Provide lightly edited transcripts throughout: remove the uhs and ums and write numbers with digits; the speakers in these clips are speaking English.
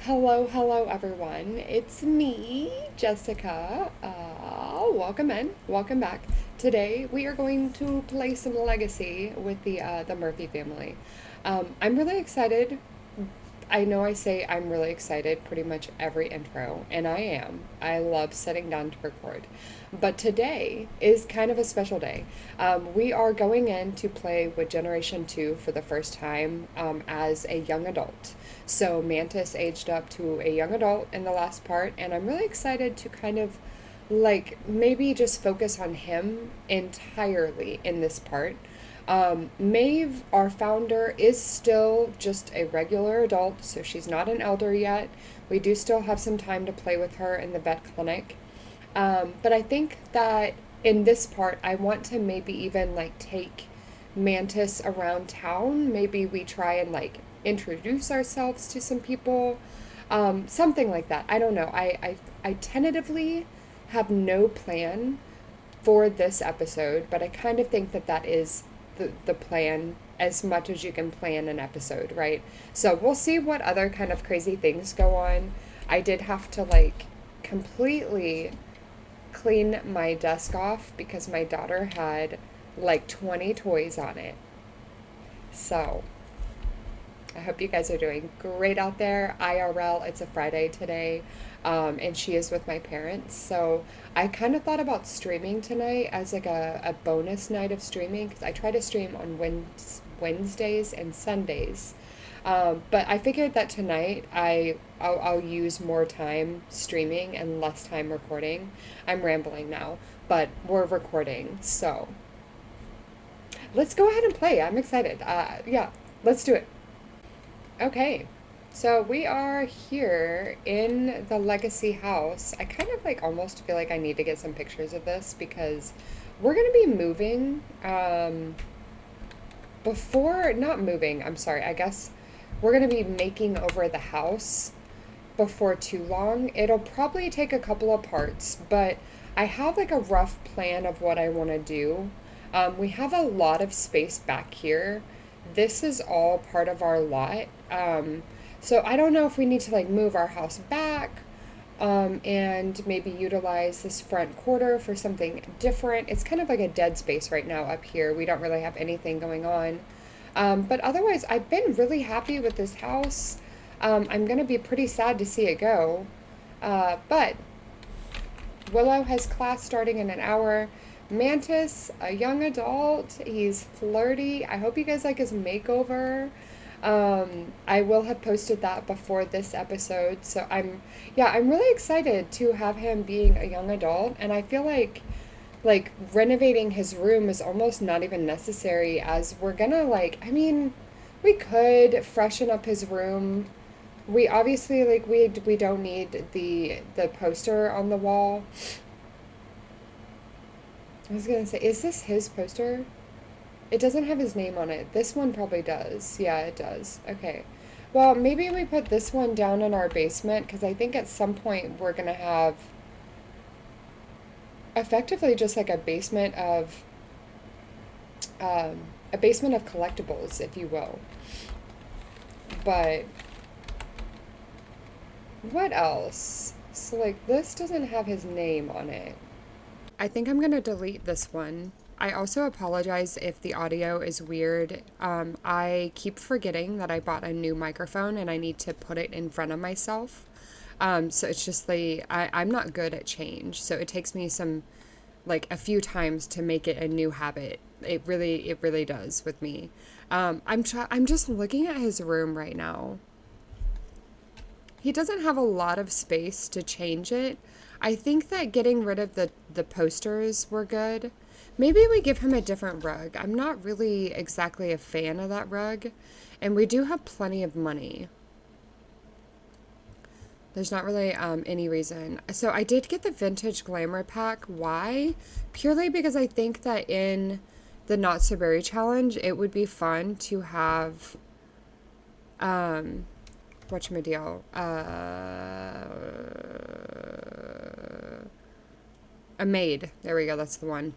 Hello, everyone. It's me, Jessica. Welcome in, welcome back. Today we are going to play some Legacy with the Murphy family. I'm really excited. I know I say I'm really excited pretty much every intro, and I am. I love sitting down to record. But today is kind of a special day. We are going in to play with Generation 2 for the first time as a young adult. So Mantis aged up to a young adult in the last part, and I'm really excited to kind of maybe just focus on him entirely in this part. Maeve, our founder, is still just a regular adult, so she's not an elder yet. We do still have some time to play with her in the vet clinic. But I think that in this part, I want to maybe even take Mantis around town. Maybe we try and introduce ourselves to some people. Something like that. I don't know. I tentatively have no plan for this episode, but I kind of think that that is the plan as much as you can plan an episode, right? So we'll see what other kind of crazy things go on. I did have to completely clean my desk off because my daughter had 20 toys on it. So I hope you guys are doing great out there. IRL, it's a Friday today, and she is with my parents. So I kind of thought about streaming tonight as a bonus night of streaming because I try to stream on Wednesdays and Sundays. But I figured that tonight I'll use more time streaming and less time recording. I'm rambling now, but we're recording, so let's go ahead and play. I'm excited. Yeah, let's do it. Okay, so we are here in the Legacy house. I kind of almost feel like I need to get some pictures of this because we're gonna be moving. Not moving, I'm sorry, I guess we're gonna be making over the house before too long. It'll probably take a couple of parts, but I have a rough plan of what I want to do. We have a lot of space back here. This is all part of our lot. So I don't know if we need to move our house back and maybe utilize this front quarter for something different. It's kind of like a dead space right now up here. We don't really have anything going on. But otherwise, I've been really happy with this house. I'm going to be pretty sad to see it go. But Willow has class starting in an hour. Mantis, a young adult. He's flirty. I hope you guys like his makeover. I will have posted that before this episode. So I'm really excited to have him being a young adult. And I feel like renovating his room is almost not even necessary as we're gonna we could freshen up his room. We obviously we don't need the poster on the wall. I was gonna say, is this his poster? It doesn't have his name on it. This one probably does. Yeah, it does. Okay. Well, maybe we put this one down in our basement because I think at some point we're gonna have effectively just a basement of collectibles, if you will. But what else? So this doesn't have his name on it. I think I'm gonna delete this one. I also apologize if the audio is weird. I keep forgetting that I bought a new microphone and I need to put it in front of myself. So it's just I'm not good at change. So it takes me a few times to make it a new habit. It really does with me. I'm just looking at his room right now. He doesn't have a lot of space to change it. I think that getting rid of the posters were good. Maybe we give him a different rug. I'm not really exactly a fan of that rug. And we do have plenty of money. There's not really any reason. So I did get the Vintage Glamour pack. Why? Purely because I think that in the Not So Berry Challenge, it would be fun to have... whatchamadiel? A maid. There we go. That's the one.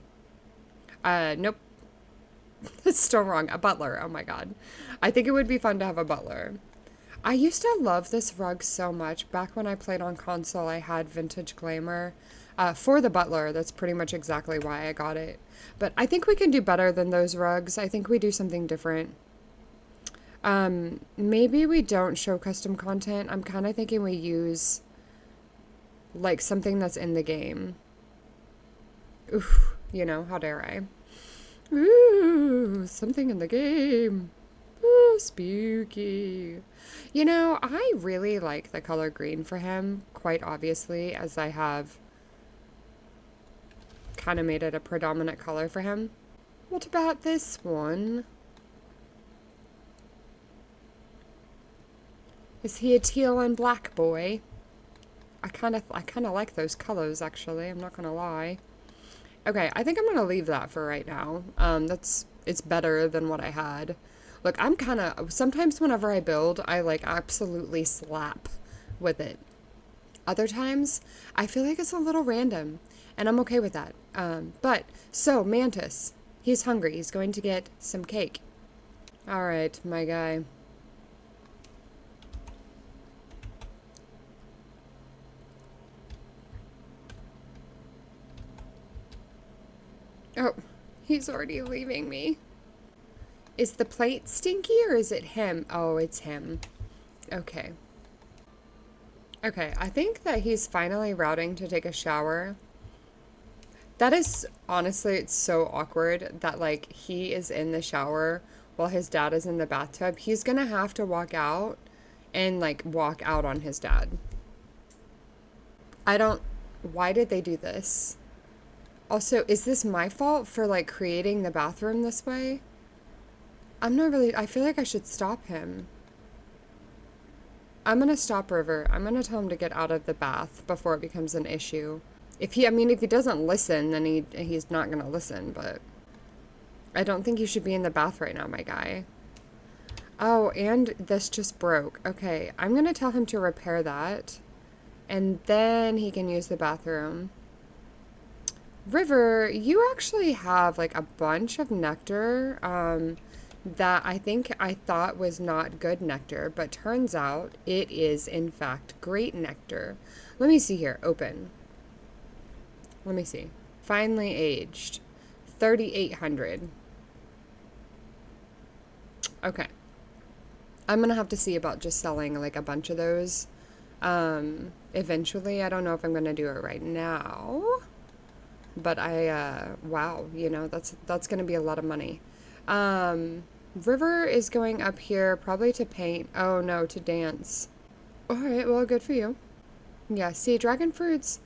Nope. It's still wrong. A butler. Oh my god. I think it would be fun to have a butler. I used to love this rug so much. Back when I played on console, I had Vintage Glamour for the butler. That's pretty much exactly why I got it. But I think we can do better than those rugs. I think we do something different. Maybe we don't show custom content. I'm kind of thinking we use like something that's in the game. Oof, you know, how dare I? Ooh, something in the game. Ooh, spooky. You know, I really like the color green for him, quite obviously, as I have kind of made it a predominant color for him. What about this one? Is he a teal and black boy? I kind of like those colors, actually. I'm not gonna lie. Okay, I think I'm gonna leave that for right now. It's better than what I had. Look, I'm kind of sometimes whenever I build, I like absolutely slap with it. Other times, I feel like it's a little random, and I'm okay with that. But so Mantis, he's hungry. He's going to get some cake. All right, my guy. Oh, he's already leaving me. Is the plate stinky or is it him? Oh, it's him. Okay. Okay, I think that he's finally routing to take a shower. That is, honestly, it's so awkward that, like, he is in the shower while his dad is in the bathtub. He's gonna have to walk out and, like, walk out on his dad. I don't... Why did they do this? Also, is this my fault for, like, creating the bathroom this way? I'm not really... I feel like I should stop him. I'm gonna stop River. I'm gonna tell him to get out of the bath before it becomes an issue. If he doesn't listen, then he's not gonna listen, but... I don't think you should be in the bath right now, my guy. Oh, and this just broke. Okay, I'm gonna tell him to repair that. And then he can use the bathroom. River, you actually have like a bunch of nectar that I thought was not good nectar, but turns out it is in fact great nectar. Let me see here. Open. Let me see. Finally aged. 3,800. Okay. I'm going to have to see about just selling like a bunch of those eventually. I don't know if I'm going to do it right now. But wow, you know, that's going to be a lot of money. River is going up here probably to paint. Oh, no, to dance. All right, well, good for you. Yeah, see, dragon fruit's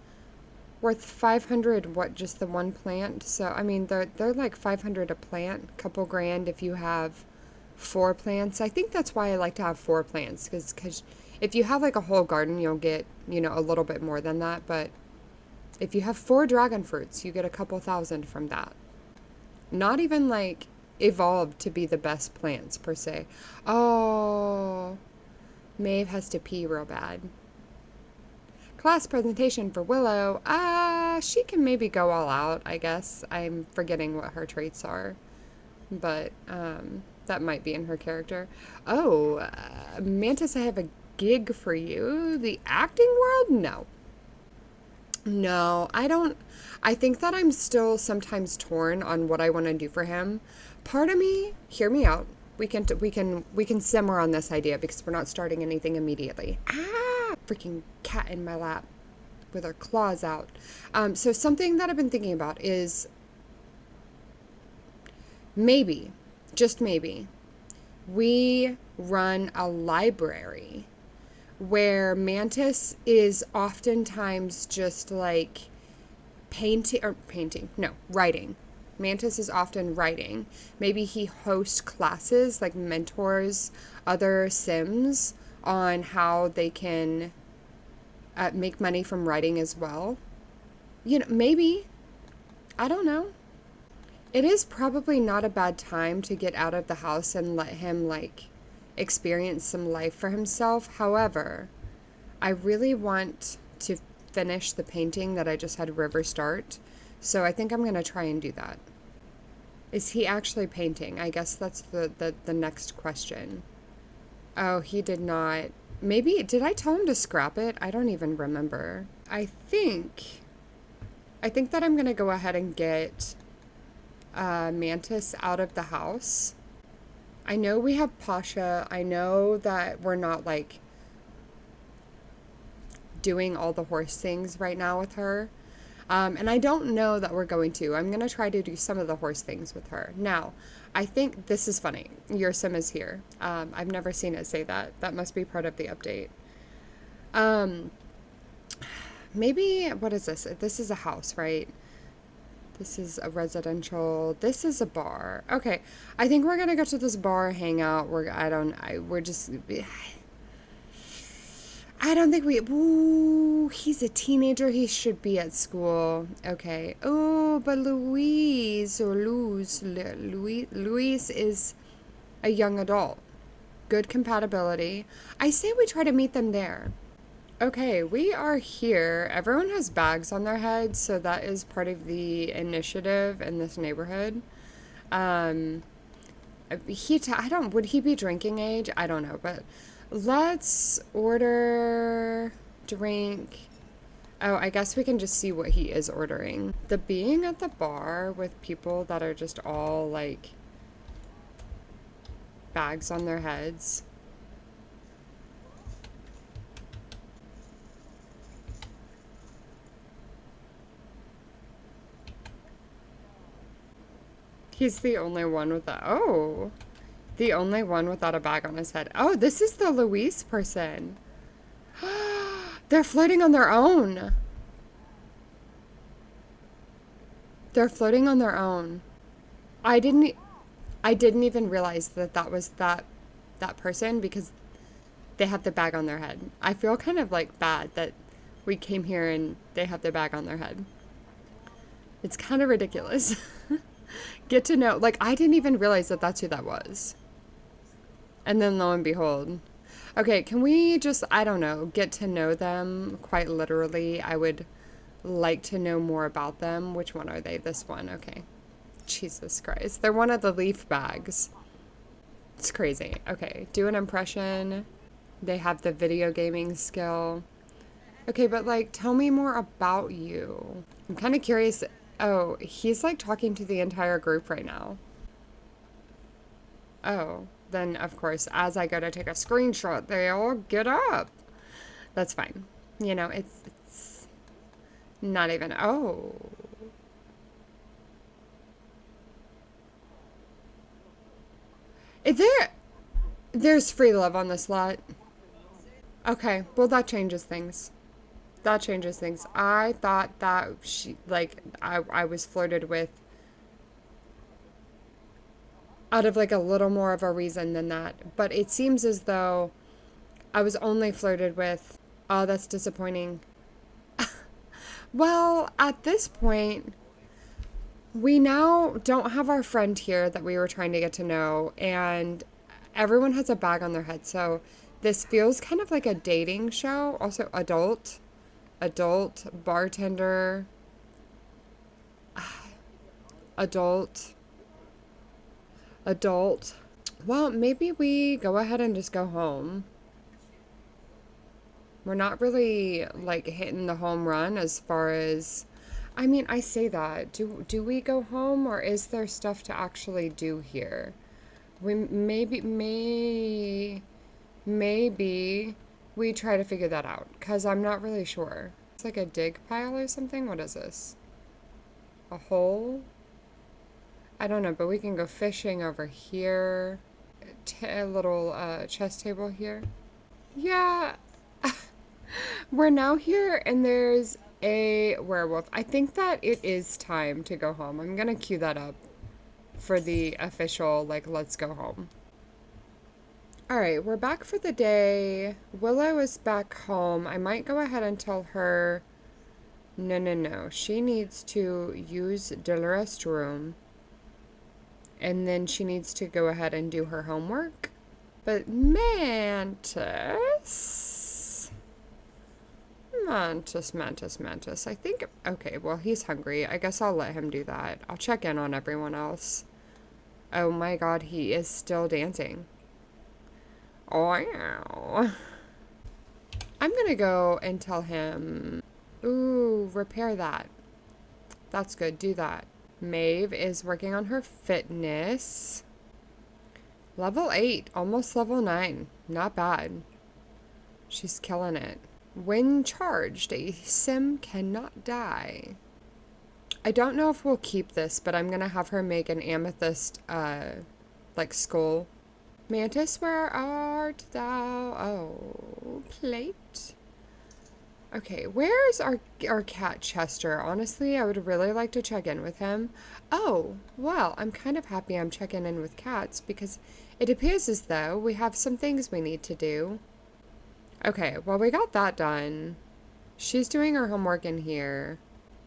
worth 500, what, just the one plant? So, I mean, they're like 500 a plant, couple grand if you have 4 plants. I think that's why I like to have 4 plants, because if you have like a whole garden, you'll get, you know, a little bit more than that, but if you have 4 dragon fruits, you get a couple thousand from that. Not even like evolved to be the best plants per se. Oh, Maeve has to pee real bad. Class presentation for Willow. She can maybe go all out, I guess. I'm forgetting what her traits are, but that might be in her character. Oh, Mantis, I have a gig for you. The acting world? No. No, I don't. I think that I'm still sometimes torn on what I want to do for him. Part of me, hear me out. We can simmer on this idea because we're not starting anything immediately. Freaking cat in my lap with her claws out. So something that I've been thinking about is maybe, just maybe, we run a library where Mantis is oftentimes just like writing. Mantis is often writing. Maybe he hosts classes, like mentors other Sims on how they can make money from writing as well. You know, maybe. I don't know. It is probably not a bad time to get out of the house and let him, like, experience some life for himself. However, I really want to finish the painting that I just had River start. So I think I'm going to try and do that. Is he actually painting? I guess that's the next question. Oh, he did not. Maybe, did I tell him to scrap it? I don't even remember. I think that I'm gonna go ahead and get Mantis out of the house. I know we have Pasha. I know that we're not like doing all the horse things right now with her. And I don't know that we're going to. I'm going to try to do some of the horse things with her. Now, I think this is funny. Your sim is here. I've never seen it say that. That must be part of the update. Um, Maybe, what is this? This is a house, right? This is a residential. This is a bar. Okay, I think we're gonna go to this bar, hang out. We're just. I don't think we. Ooh, he's a teenager. He should be at school. Okay. Oh, but Louise is a young adult. Good compatibility. I say we try to meet them there. Okay, we are here. Everyone has bags on their heads, so that is part of the initiative in this neighborhood. Um, I don't, would he be drinking age? I don't know, but let's order drink. Oh, I guess we can just see what he is ordering. The being at the bar with people that are just all like bags on their heads. He's the only one with that. Oh, the only one without a bag on his head. Oh, this is the Luis person. They're floating on their own. They're floating on their own. I didn't I didn't even realize that that was that person because they have the bag on their head. I feel kind of like bad that we came here and they have their bag on their head. It's kind of ridiculous. Get to know, like, I didn't even realize that that's who that was. And then lo and behold. Okay, can we just, I don't know, get to know them quite literally? I would like to know more about them. Which one are they? This one, okay. Jesus Christ. They're one of the leaf bags. It's crazy. Okay, do an impression. They have the video gaming skill. Okay, but like, tell me more about you. I'm kind of curious. Oh, he's like talking to the entire group right now. Oh, then of course, as I go to take a screenshot, they all get up. That's fine. You know, it's not even. Oh. Is there's free love on this lot. Okay, well that changes things. That changes things. I thought that I was flirted with out of like a little more of a reason than that. But it seems as though I was only flirted with. Oh, that's disappointing. Well, at this point, we now don't have our friend here that we were trying to get to know, and everyone has a bag on their head. So this feels kind of like a dating show. Also, adult, bartender, adult. Well, maybe we go ahead and just go home. We're not really like hitting the home run as far as, I mean, I say that. Do we go home or is there stuff to actually do here? We maybe we try to figure that out because I'm not really sure. It's like a dig pile or something. What is this? A hole? I don't know, but we can go fishing over here. A little chess table here. Yeah. We're now here and there's a werewolf. I think that it is time to go home. I'm gonna cue that up for the official, like, let's go home. Alright, we're back for the day. Willow is back home. I might go ahead and tell her, no. She needs to use the restroom. And then she needs to go ahead and do her homework. But Mantis. I think, okay, well, he's hungry. I guess I'll let him do that. I'll check in on everyone else. Oh my god, he is still dancing. Wow. I'm gonna go and tell him, ooh, repair that. That's good, do that. Maeve is working on her fitness. Level 8, almost level 9. Not bad. She's killing it. When charged, a sim cannot die. I don't know if we'll keep this, but I'm gonna have her make an amethyst, like skull. Mantis, where art thou? Oh, plate. Okay, where's our cat Chester? Honestly, I would really like to check in with him. Oh, well, I'm kind of happy I'm checking in with cats because it appears as though we have some things we need to do. Okay, well, we got that done. She's doing her homework in here.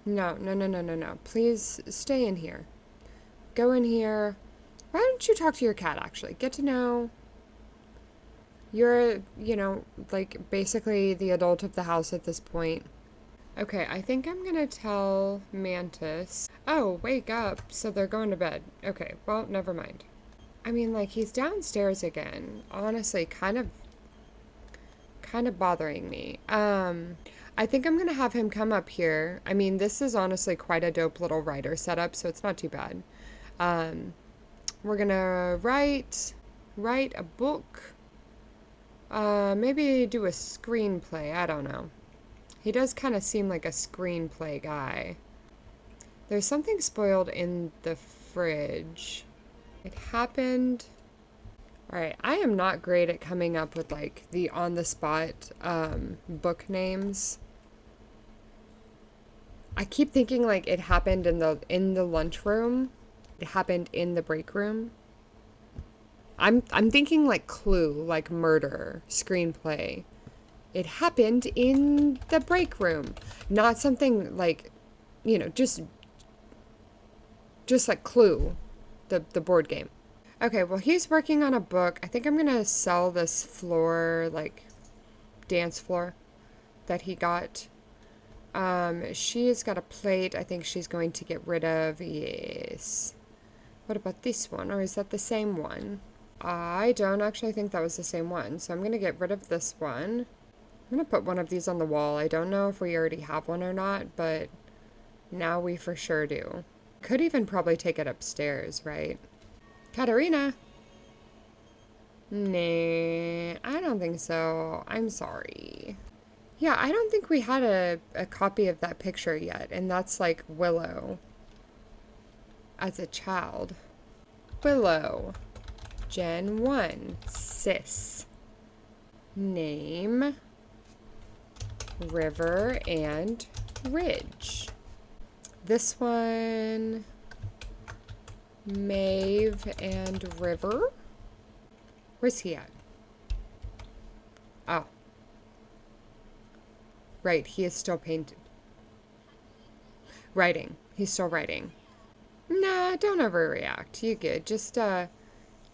No, no, no, no, no, no. Please stay in here. Go in here. Why don't you talk to your cat, actually? Get to know... You're, like, basically the adult of the house at this point. Okay, I think I'm gonna tell Mantis... Oh, wake up. So they're going to bed. Okay, well, never mind. I mean, like, he's downstairs again. Honestly, kind of bothering me. I think I'm gonna have him come up here. I mean, this is honestly quite a dope little writer setup, so it's not too bad. We're gonna write a book. Maybe do a screenplay. I don't know. He does kind of seem like a screenplay guy. There's something spoiled in the fridge. It happened... Alright, I am not great at coming up with, like, the on-the-spot, book names. I keep thinking, like, it happened in the lunchroom. It happened in the break room. I'm thinking, like, Clue, like murder, screenplay. It happened in the break room. Not something, like, just like Clue, the board game. Okay, well, he's working on a book. I think I'm gonna sell this floor, like, dance floor that he got. She's got a plate I think she's going to get rid of. Yes. What about this one? Or is that the same one? I don't actually think that was the same one. So I'm gonna get rid of this one. I'm gonna put one of these on the wall. I don't know if we already have one or not, but now we for sure do. Could even probably take it upstairs, right? Katarina! Nah, I don't think so. I'm sorry. Yeah, I don't think we had a copy of that picture yet, and that's like Willow as a child. Willow. Gen 1. Sis. Name. River and Ridge. This one... Maeve and River. Where's he at? Oh. Right, he is still painted. Writing. He's still writing. Nah, don't overreact. You good. Just,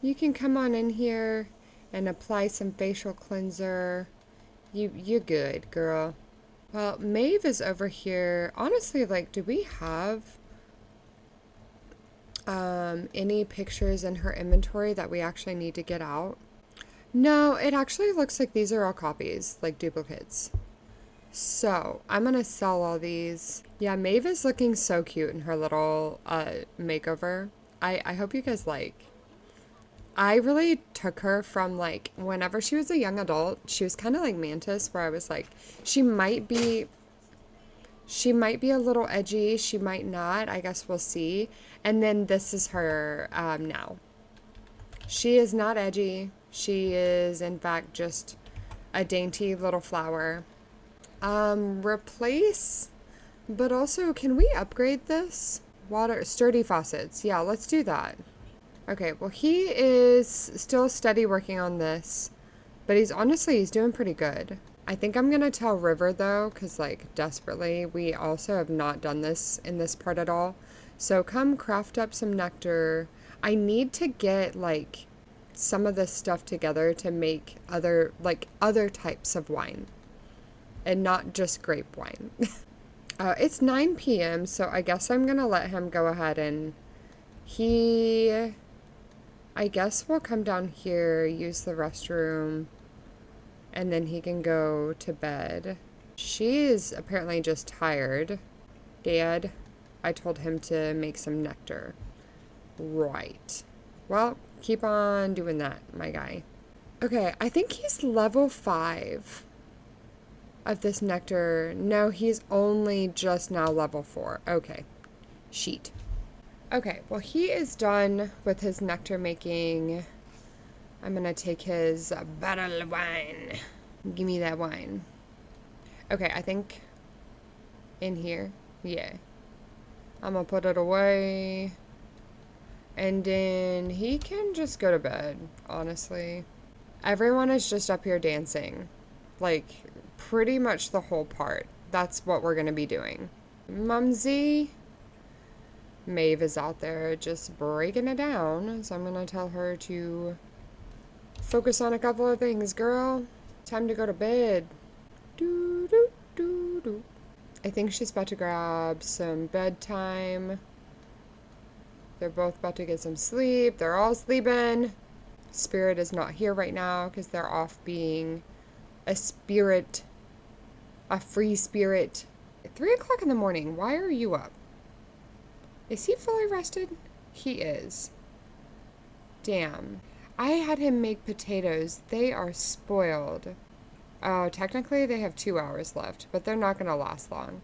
you can come on in here and apply some facial cleanser. You're good, girl. Well, Maeve is over here. Honestly, like, do we have... any pictures in her inventory that we actually need to get out? No, it actually looks like these are all copies, like duplicates. So, I'm gonna sell all these. Yeah, Maeve is looking so cute in her little, makeover. I hope you guys like. I really took her from, like, whenever she was a young adult, she was kind of like Mantis, where I was like, she might be a little edgy, she might not, I guess we'll see. And then this is her, now. She is not edgy. She is, in fact, just a dainty little flower. Replace, but also, can we upgrade this? Water, sturdy faucets. Yeah, let's do that. Okay, well, he is still steady working on this, but he's doing pretty good. I think I'm gonna tell River, though, because, like, desperately, we also have not done this in this part at all. So come craft up some nectar. I need to get, like, some of this stuff together to make other types of wine. And not just grape wine. It's 9 p.m., so I guess I'm gonna let him go ahead and... He I guess we'll come down here, use the restroom, and then he can go to bed. She is apparently just tired. Dad, I told him to make some nectar. Right. Well, keep on doing that, my guy. Okay, I think he's level 5 of this nectar. No, he's only just now level 4. Okay. Sheet. Okay, well, he is done with his nectar making. I'm gonna take his bottle of wine. Give me that wine. Okay, I think in here. Yeah. I'm gonna put it away. And then he can just go to bed, honestly. Everyone is just up here dancing. Like, pretty much the whole part. That's what we're gonna be doing. Mumsy. Maeve is out there just breaking it down, so I'm gonna tell her to focus on a couple of things, girl. Time to go to bed. Doo, doo, doo, doo. I think she's about to grab some bedtime. They're both about to get some sleep. They're all sleeping. Spirit is not here right now because they're off being a spirit, a free spirit. At 3 o'clock in the morning, why are you up? Is he fully rested? He is. Damn. I had him make potatoes. They are spoiled. Oh, technically they have 2 hours left, but they're not going to last long.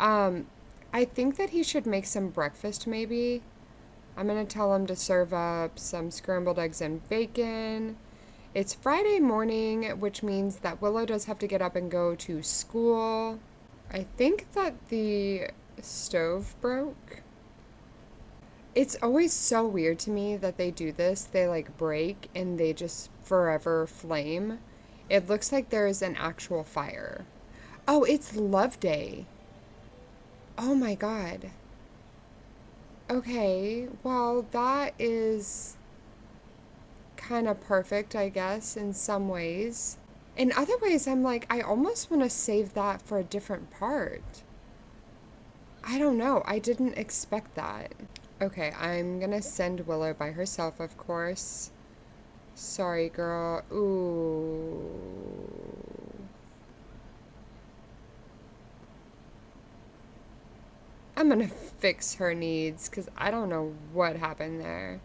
I think that he should make some breakfast maybe. I'm going to tell him to serve up some scrambled eggs and bacon. It's Friday morning, which means that Willow does have to get up and go to school. I think that the stove broke. It's always so weird to me that they do this. They like break and they just forever flame. It looks like there's an actual fire. Oh, it's Love Day. Oh my God. Okay, well, that is kind of perfect, I guess, in some ways. In other ways, I'm like, I almost want to save that for a different part. I don't know. I didn't expect that. Okay, I'm gonna send Willow by herself, of course. Sorry, girl. Ooh. I'm gonna fix her needs, because I don't know what happened there.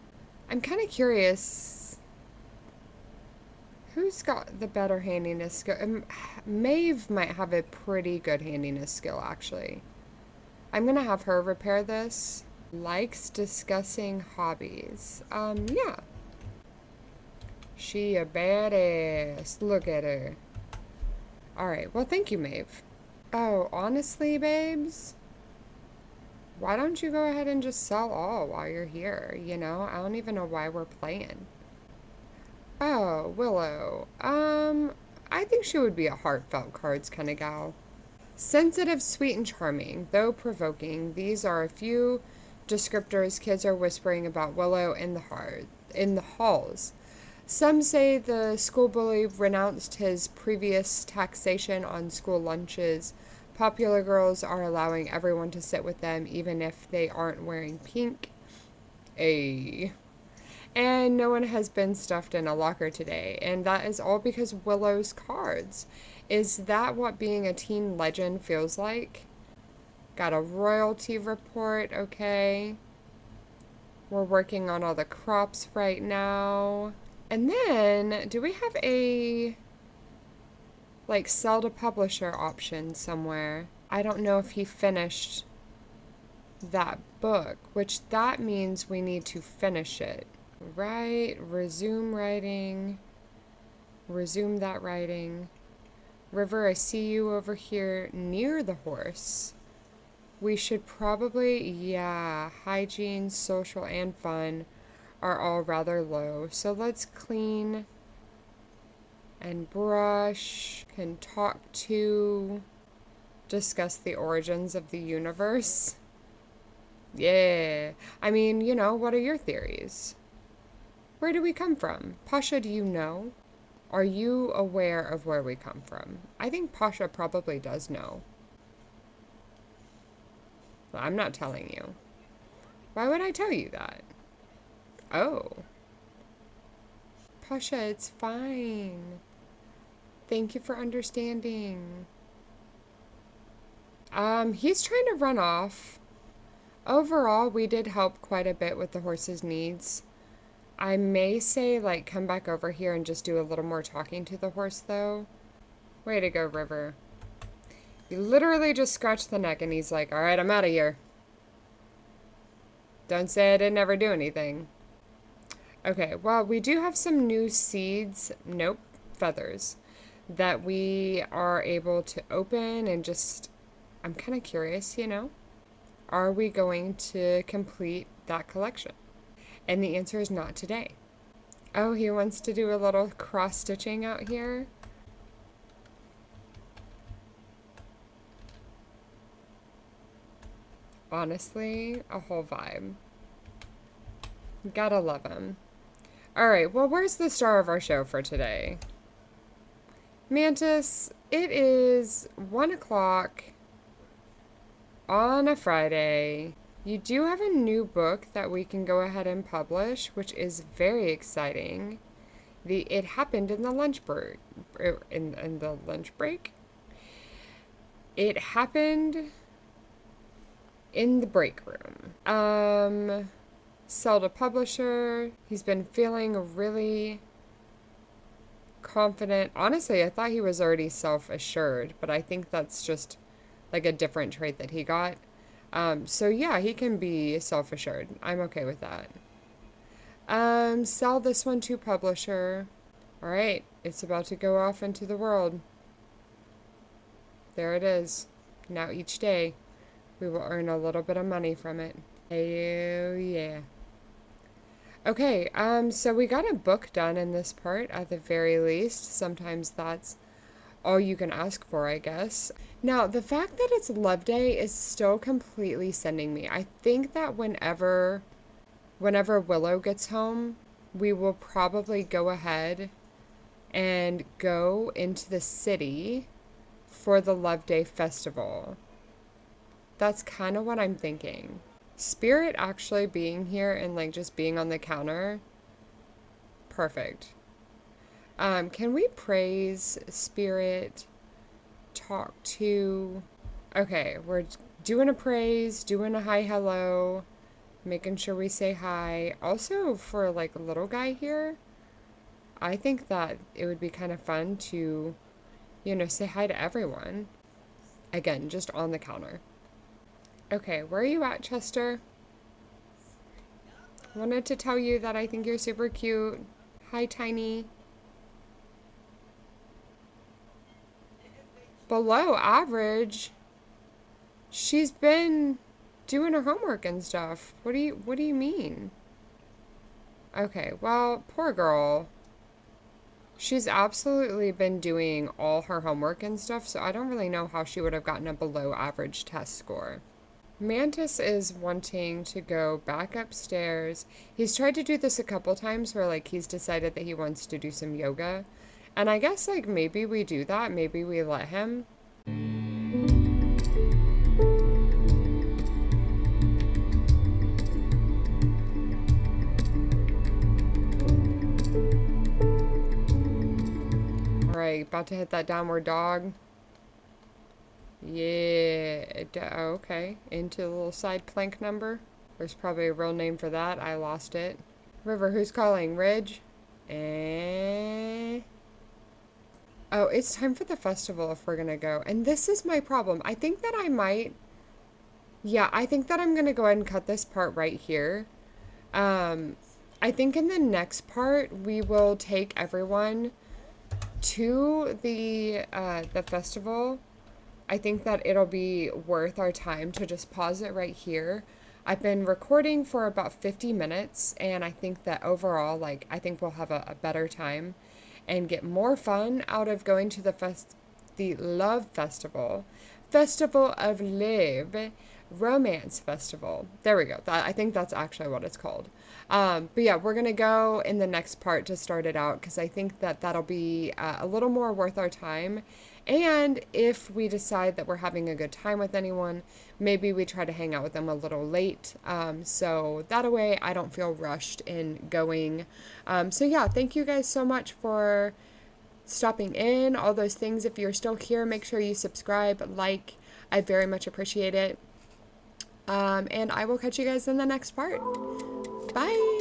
I'm kind of curious. Who's got the better handiness skill? Maeve might have a pretty good handiness skill, actually. I'm gonna have her repair this. Likes discussing hobbies. Yeah. She a badass. Look at her. Alright, well, thank you, Maeve. Oh, honestly, babes, why don't you go ahead and just sell all while you're here, you know? I don't even know why we're playing. Oh, Willow. I think she would be a heartfelt cards kind of gal. Sensitive, sweet, and charming, though provoking, these are a few descriptors kids are whispering about Willow in the halls. Some say the school bully renounced his previous taxation on school lunches. Popular girls are allowing everyone to sit with them even if they aren't wearing pink. And no one has been stuffed in a locker today, and that is all because Willow's cards. Is that what being a teen legend feels like? Got a royalty report, okay. We're working on all the crops right now. And then, do we have a, like, sell to publisher option somewhere? I don't know if he finished that book, which that means we need to finish it. Right, resume writing. Resume that writing. River, I see you over here near the horse. We should probably, yeah, hygiene, social, and fun are all rather low. So let's clean and brush, can talk to, discuss the origins of the universe. Yeah. I mean, you know, what are your theories? Where do we come from? Pasha, do you know? Are you aware of where we come from? I think Pasha probably does know. Well, I'm not telling you. Why would I tell you that? Oh. Pasha, it's fine. Thank you for understanding. He's trying to run off. Overall, we did help quite a bit with the horse's needs. I may say, like, come back over here and just do a little more talking to the horse, though. Way to go, River. You literally just scratched the neck, and he's like, all right, I'm out of here. Don't say I didn't ever do anything. Okay, well, we do have some new seeds, nope, feathers, that we are able to open and just, I'm kind of curious, you know, are we going to complete that collection? And the answer is not today. Oh, he wants to do a little cross-stitching out here. Honestly, a whole vibe. Gotta love him. All right, well, where's the star of our show for today? Mantis, it is 1 o'clock on a Friday. You do have a new book that we can go ahead and publish, which is very exciting. It happened in the lunch break. In the lunch break? It happened in the break room. Sell to publisher. He's been feeling really confident. Honestly, I thought he was already self-assured, but I think that's just like a different trait that he got. So yeah, he can be self-assured. I'm okay with that. Sell this one to publisher. All right, it's about to go off into the world. There it is. Now each day, we will earn a little bit of money from it. Oh yeah. Okay, so we got a book done in this part at the very least. Sometimes that's all you can ask for, I guess. Now, the fact that it's Love Day is still completely sending me. I think that whenever Willow gets home, we will probably go ahead and go into the city for the Love Day festival. That's kind of what I'm thinking. Spirit actually being here and like just being on the counter, perfect. Can we praise Spirit? Talk to. Okay, we're doing a praise, doing a hi hello, making sure we say hi. Also, for like a little guy here, I think that it would be kind of fun to, you know, say hi to everyone. Again, just on the counter. Okay, where are you at, Chester? Wanted to tell you that I think you're super cute. Hi, Tiny. Below average. She's been doing her homework and stuff. What do you mean? Okay, well, poor girl. She's absolutely been doing all her homework and stuff, so I don't really know how she would have gotten a below average test score. Mantis is wanting to go back upstairs. He's tried to do this a couple times where like he's decided that he wants to do some yoga. And I guess like maybe we do that. Maybe we let him. All right, about to hit that downward dog. Yeah, okay. Into the little side plank number. There's probably a real name for that. I lost it. River, who's calling? Ridge? Oh, it's time for the festival if we're gonna go. And this is my problem. I think that I might... Yeah, I think that I'm gonna go ahead and cut this part right here. I think in the next part, we will take everyone to the festival. I think that it'll be worth our time to just pause it right here. I've been recording for about 50 minutes, and I think that overall, like, I think we'll have a better time and get more fun out of going to the Love Festival. Festival of Love. Romance Festival. There we go. I think that's actually what it's called. But yeah, we're going to go in the next part to start it out because I think that that'll be a little more worth our time. And if we decide that we're having a good time with anyone, maybe we try to hang out with them a little late. So that way I don't feel rushed in going. So yeah, thank you guys so much for stopping in, all those things. If you're still here, make sure you subscribe, like. I very much appreciate it. And I will catch you guys in the next part. Bye!